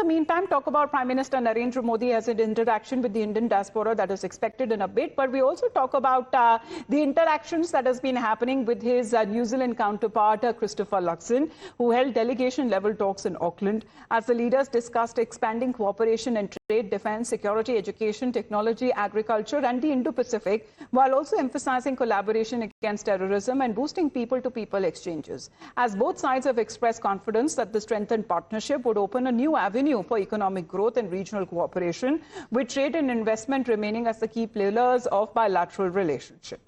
the meantime, talk about Prime Minister Narendra Modi as an interaction with the Indian diaspora that is expected in a bit. But we also talk about the interactions that has been happening with his New Zealand counterpart, Christopher Luxon, who held delegation-level talks in Auckland as the leaders discussed expanding cooperation in trade, defense, security, education, technology, agriculture, and the Indo-Pacific, while also emphasizing collaboration against terrorism and boosting people-to-people exchanges. As both sides have expressed confidence that the strengthened partnership would open a new avenue for economic growth and regional cooperation, with trade and investment remaining as the key pillars of bilateral relationship.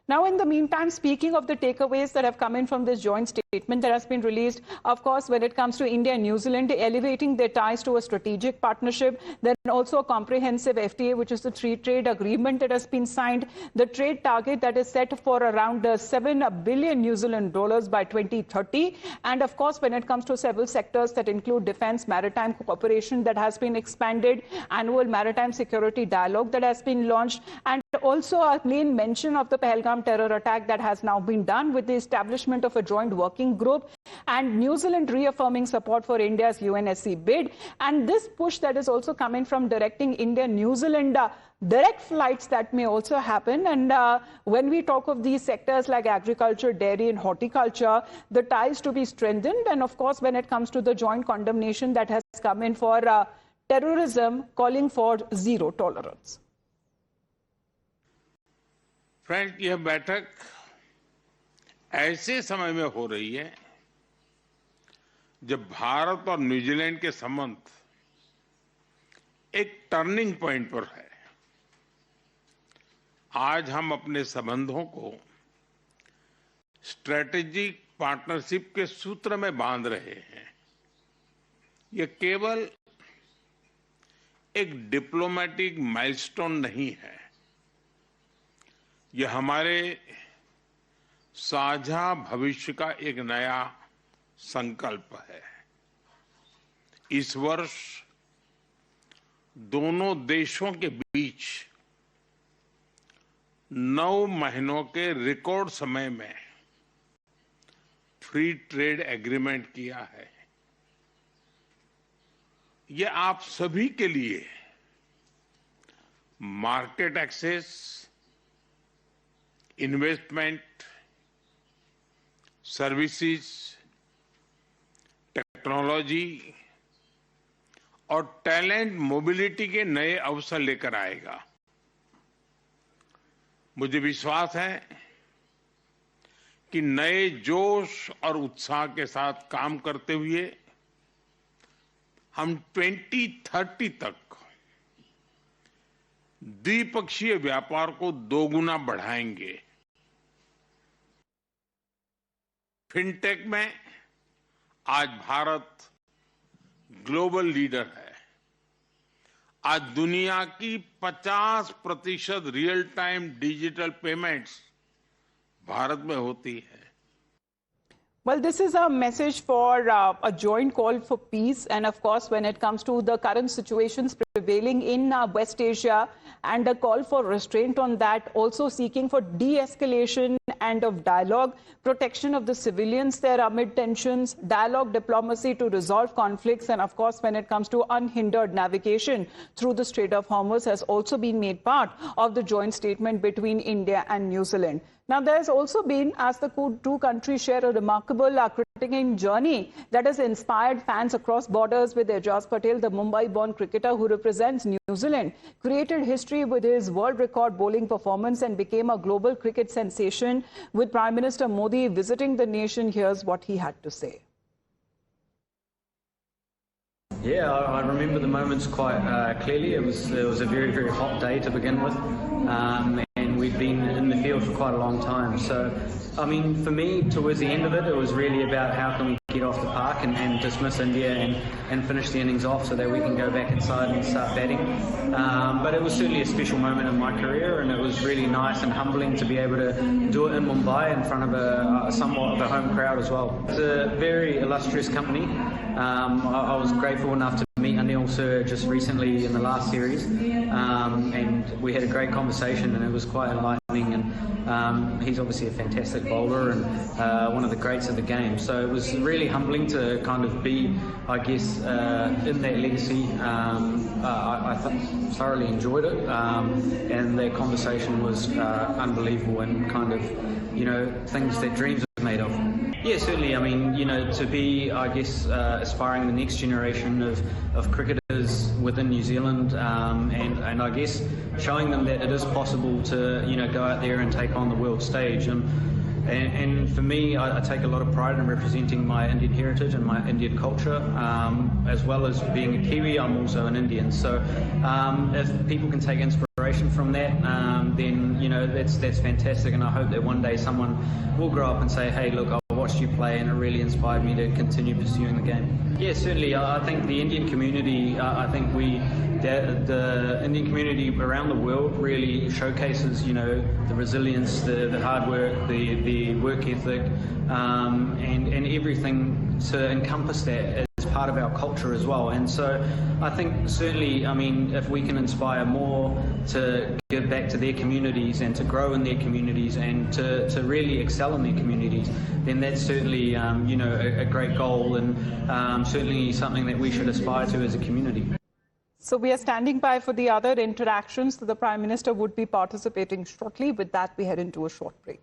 Now, in the meantime, speaking of the takeaways that have come in from this joint statement that has been released, of course, when it comes to India and New Zealand, elevating their ties to a strategic partnership, then also a comprehensive FTA, which is the free trade agreement that has been signed, the trade target that is set for around 7 billion New Zealand dollars by 2030. And of course, when it comes to several sectors that include defense, maritime cooperation that has been expanded, annual maritime security dialogue that has been launched, and also a main mention of the Pahalgam terror attack that has now been done with the establishment of a joint working group, and New Zealand reaffirming support for India's UNSC bid. And this push that is also coming from directing India-New Zealand direct flights that may also happen. And when we talk of these sectors like agriculture, dairy and horticulture, the ties to be strengthened. And of course, when it comes to the joint condemnation that has come in for terrorism, calling for zero tolerance. Friends, यह बैठक ऐसे समय में हो रही है जब भारत और न्यूजीलैंड के संबंध एक टर्निंग पॉइंट पर है। आज हम अपने संबंधों को स्ट्रेटेजिक पार्टनरशिप के सूत्र में बांध रहे हैं। यह केवल एक डिप्लोमेटिक माइलस्टोन नहीं है, यह हमारे साझा भविष्य का एक नया संकल्प है। इस वर्ष दोनों देशों के बीच 9 महीनों के रिकॉर्ड समय में फ्री ट्रेड एग्रीमेंट किया है। यह आप सभी के लिए market access, investment, services, technology और टैलेंट मोबिलिटी के नए अवसर लेकर आएगा। मुझे विश्वास है कि नए जोश और उत्साह के साथ काम करते हुए हम 2030 तक द्विपक्षीय व्यापार को दोगुना बढ़ाएंगे। फिनटेक में आज भारत ग्लोबल लीडर है। आज दुनिया की 50% real time digital payments Bharat में होती है। Well, this is a message for a joint call for peace. And of course, when it comes to the current situations prevailing in West Asia and a call for restraint on that, also seeking for de-escalation and of dialogue, protection of the civilians there amid tensions, dialogue, diplomacy to resolve conflicts. And of course, when it comes to unhindered navigation through the Strait of Hormuz has also been made part of the joint statement between India and New Zealand. Now, there's also been, as the two countries share a remarkable cricketing journey that has inspired fans across borders, with Ajaz Patel, the Mumbai-born cricketer who represents New Zealand, created history with his world record bowling performance and became a global cricket sensation. With Prime Minister Modi visiting the nation, here's what he had to say. Yeah, I remember the moments quite clearly. It was a very, very hot day to begin with. And we'd been in the field for quite a long time. So, I mean, for me, towards the end of it, it was really about how can we get off the park and dismiss India and finish the innings off so that we can go back inside and start batting. But it was certainly a special moment in my career, and it was really nice and humbling to be able to do it in Mumbai in front of a somewhat of a home crowd as well. It's a very illustrious company. I was grateful enough to meet Anil Neil Sir just recently in the last series, and we had a great conversation, and it was quite enlightening. And he's obviously a fantastic bowler and one of the greats of the game. So it was really humbling to kind of be, I guess, in that legacy. I thoroughly enjoyed it, and that conversation was unbelievable and kind of, things that dreams are made of. Yeah, certainly. I mean, to be, I guess, aspiring the next generation of cricketers within New Zealand, and I guess showing them that it is possible to, go out there and take on the world stage. And for me, I take a lot of pride in representing my Indian heritage and my Indian culture, as well as being a Kiwi. I'm also an Indian. So if people can take inspiration from that, then that's fantastic. And I hope that one day someone will grow up and say, hey, look, I watched you play and it really inspired me to continue pursuing the game. Yeah, certainly. I think the Indian community, the Indian community around the world really showcases, the resilience, the hard work, the work ethic, and everything to encompass that as part of our culture as well. And so I think certainly, if we can inspire more to give back to their communities and to grow in their communities and to really excel in their communities, then that's certainly, a great goal, and certainly something that we should aspire to as a community. So we are standing by for the other interactions that the Prime Minister would be participating shortly. With that, we head into a short break.